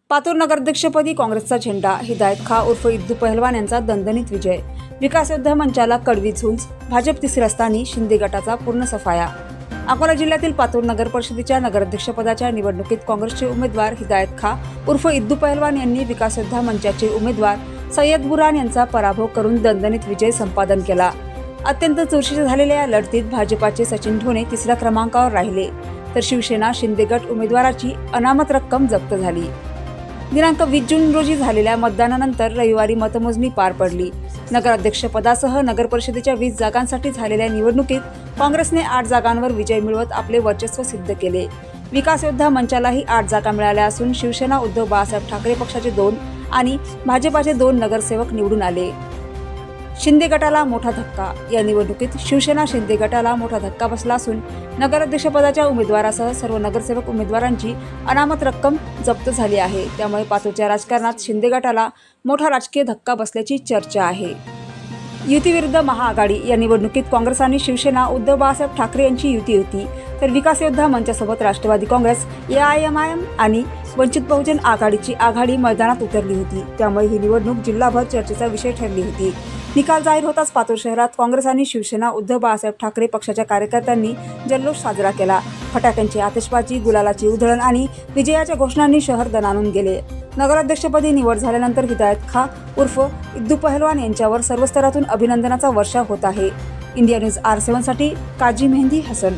पातूर नगराध्यक्षपदी काँग्रेसचा झेंडा. हिदायत खा उर्फ इद्दू पहलवान यांचा दणदणीत विजय. विकास योद्धा मंचाला कडवी झुंज. भाजप तिसऱ्या स्थानी, शिंदे गटाचा पूर्ण सफाया. अकोला जिल्ह्यातील पातूर नगर परिषदेच्या नगराध्यक्षपदाच्या निवडणुकीत काँग्रेसचे उमेदवार हिदायत खा उर्फ इद्दू पहलवान यांनी विकास योद्धा मंचाचे उमेदवार सय्यद बुरहान यांचा पराभव करून दणदणीत विजय संपादन केला. अत्यंत चुरशीच्या झालेल्या या लढतीत भाजपाचे सचिन ढोणे तिसऱ्या क्रमांकावर राहिले, तर शिवसेना शिंदे गट उमेदवाराची अनामत रक्कम जप्त झाली. दिनांक 20 जून रोजी झालेल्या मतदानानंतर रविवारी मतमोजणी पार पडली. नगराध्यक्षपदासह नगर परिषदेच्या 20 जागांसाठी झालेल्या निवडणुकीत काँग्रेसने 8 जागांवर विजय मिळवत आपले वर्चस्व सिद्ध केले. विकास योद्धा मंचालाही 8 जागा मिळाल्या असून शिवसेना उद्धव बाळासाहेब ठाकरे पक्षाचे 2 आणि भाजपाचे 2 नगरसेवक निवडून आले. शिंदे गटाला मोठा धक्का. या निवडणुकीत शिवसेना शिंदे गटाला मोठा धक्का बसला असून नगराध्यक्षपदाच्या उमेदवारासह सर्व नगरसेवक उमेदवारांची अनामत रक्कम जप्त झाली आहे. त्यामुळे पातूरच्या राजकारणात शिंदे गटाला मोठा राजकीय धक्का बसल्याची चर्चा आहे. युती विरुद्ध महाआघाडी. या निवडणुकीत काँग्रेस आणि शिवसेना उद्धव बाळासाहेब ठाकरे यांची युती होती, तर विकास योद्धा मंचासोबत राष्ट्रवादी काँग्रेस, AIMIM आणि वंचित बहुजन आघाडीची आघाडी मैदानात उतरली होती. त्यामुळे ही निवडणूक जिल्हाभर चर्चेचा विषय ठरली होती. निकाल जाहीर होताच पातूर शहरात काँग्रेस आणि शिवसेना उद्धव बाळासाहेब ठाकरे पक्षाच्या कार्यकर्त्यांनी जल्लोष साजरा केला. फटाक्यांची आतिषबाजी, गुलालाची उधळण आणि विजयाच्या घोषणांनी शहर दणाणून गेले. नगराध्यक्षपदी निवड झाल्यानंतर हिदायत खा उर्फ इद्दू पहलवान यांच्यावर सर्व स्तरातून अभिनंदनाचा वर्षाव होत आहे. इंडिया न्यूज R7 साठी काजी मेहंदी हसन.